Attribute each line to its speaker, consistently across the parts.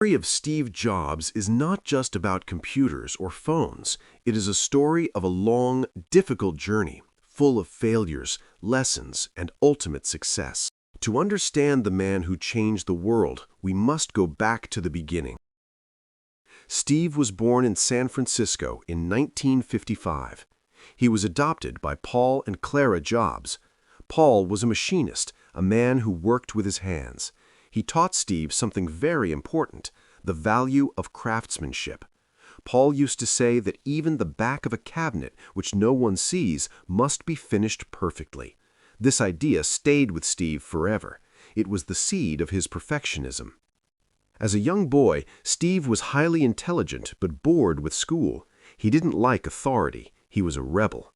Speaker 1: story of Steve Jobs is not just about computers or phones. It is a story of a long, difficult journey, full of failures, lessons, and ultimate success. To understand the man who changed the world, we must go back to the beginning. Steve was born in San Francisco in 1955. He was adopted by Paul and Clara Jobs. Paul was a machinist, a man who worked with his hands. He taught Steve something very important, the value of craftsmanship. Paul used to say that even the back of a cabinet, which no one sees, must be finished perfectly. This idea stayed with Steve forever. It was the seed of his perfectionism. As a young boy, Steve was highly intelligent but bored with school. He didn't like authority. He was a rebel.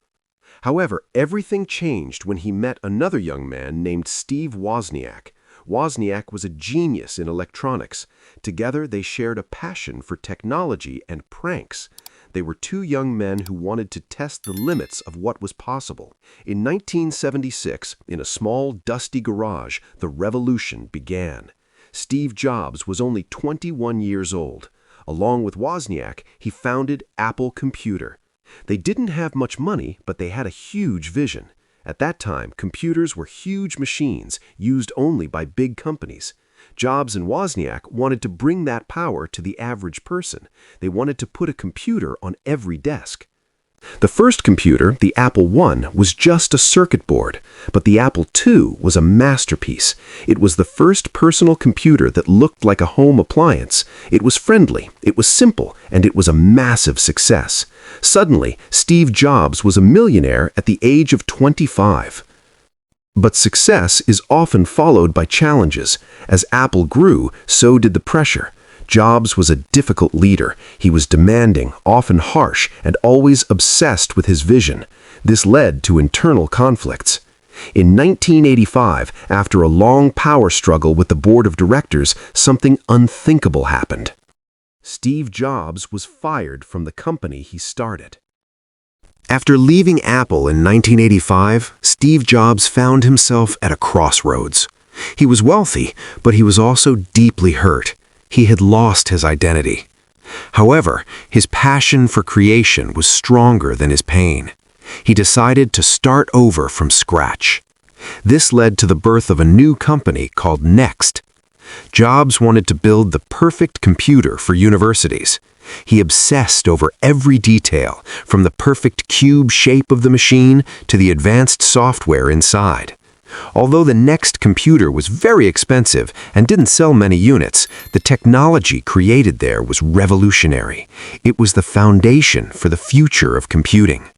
Speaker 1: However, everything changed when he met another young man named Steve Wozniak. Wozniak was a genius in electronics. Together, they shared a passion for technology and pranks. They were two young men who wanted to test the limits of what was possible. In 1976, in a small, dusty garage, the revolution began. Steve Jobs was only 21 years old. Along with Wozniak, he founded Apple Computer. They didn't have much money, but they had a huge vision. At that time, computers were huge machines used only by big companies. Jobs and Wozniak wanted to bring that power to the average person. They wanted to put a computer on every desk. The first computer, the Apple I, was just a circuit board, but the Apple II was a masterpiece. It was the first personal computer that looked like a home appliance. It was friendly, it was simple, and it was a massive success. Suddenly, Steve Jobs was a millionaire at the age of 25. But success is often followed by challenges. As Apple grew, so did the pressure. Jobs was a difficult leader. He was demanding, often harsh, and always obsessed with his vision. This led to internal conflicts. In 1985, after a long power struggle with the board of directors, something unthinkable happened. Steve Jobs was fired from the company he started. After leaving Apple in 1985, Steve Jobs found himself at a crossroads. He was wealthy, but he was also deeply hurt. He had lost his identity. However, his passion for creation was stronger than his pain. He decided to start over from scratch. This led to the birth of a new company called Next. Jobs wanted to build the perfect computer for universities. He obsessed over every detail, from the perfect cube shape of the machine to the advanced software inside. Although the Next computer was very expensive and didn't sell many units, the technology created there was revolutionary. It was the foundation for the future of computing.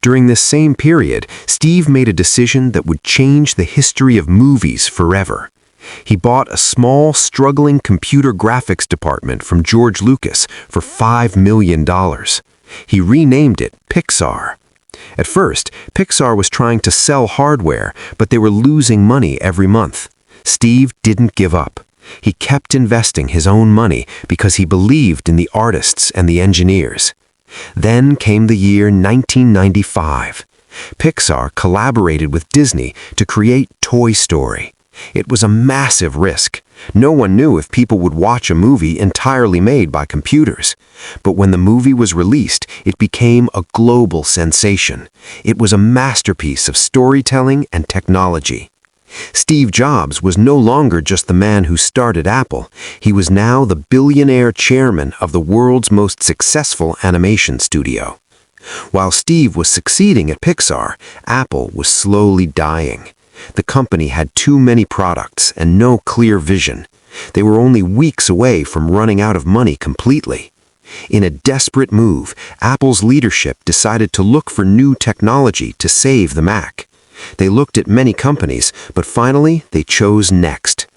Speaker 1: During this same period, Steve made a decision that would change the history of movies forever. He bought a small, struggling computer graphics department from George Lucas for $5 million. He renamed it Pixar. At first, Pixar was trying to sell hardware, but they were losing money every month. Steve didn't give up. He kept investing his own money because he believed in the artists and the engineers. Then came the year 1995. Pixar collaborated with Disney to create Toy Story. It was a massive risk. No one knew if people would watch a movie entirely made by computers. But when the movie was released, it became a global sensation. It was a masterpiece of storytelling and technology. Steve Jobs was no longer just the man who started Apple. He was now the billionaire chairman of the world's most successful animation studio. While Steve was succeeding at Pixar, Apple was slowly dying. The company had too many products and no clear vision. They were only weeks away from running out of money completely. In a desperate move, Apple's leadership decided to look for new technology to save the Mac. They looked at many companies, but finally they chose Next.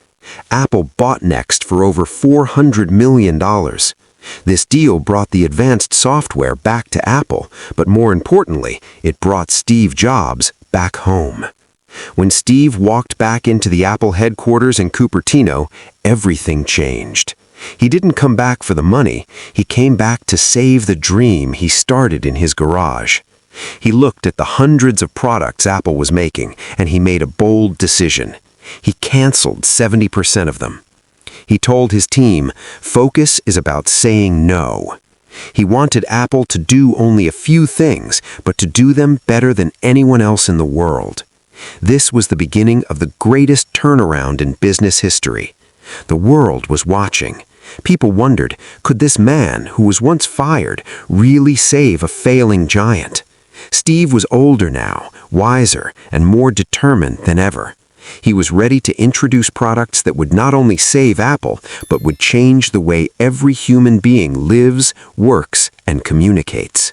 Speaker 1: Apple bought Next for over $400 million. This deal brought the advanced software back to Apple, but more importantly, it brought Steve Jobs back home. When Steve walked back into the Apple headquarters in Cupertino, everything changed. He didn't come back for the money. He came back to save the dream he started in his garage. He looked at the hundreds of products Apple was making, and he made a bold decision. He canceled 70% of them.
Speaker 2: He told his team, "Focus is about saying no." He wanted Apple to do only a few things, but to do them better than anyone else in the world. This was the beginning of the greatest turnaround in business history. The world was watching. People wondered, could this man, who was once fired, really save a failing giant? Steve was older now, wiser, and more determined than ever. He was ready to introduce products that would not only save Apple, but would change the way every human being lives, works, and communicates.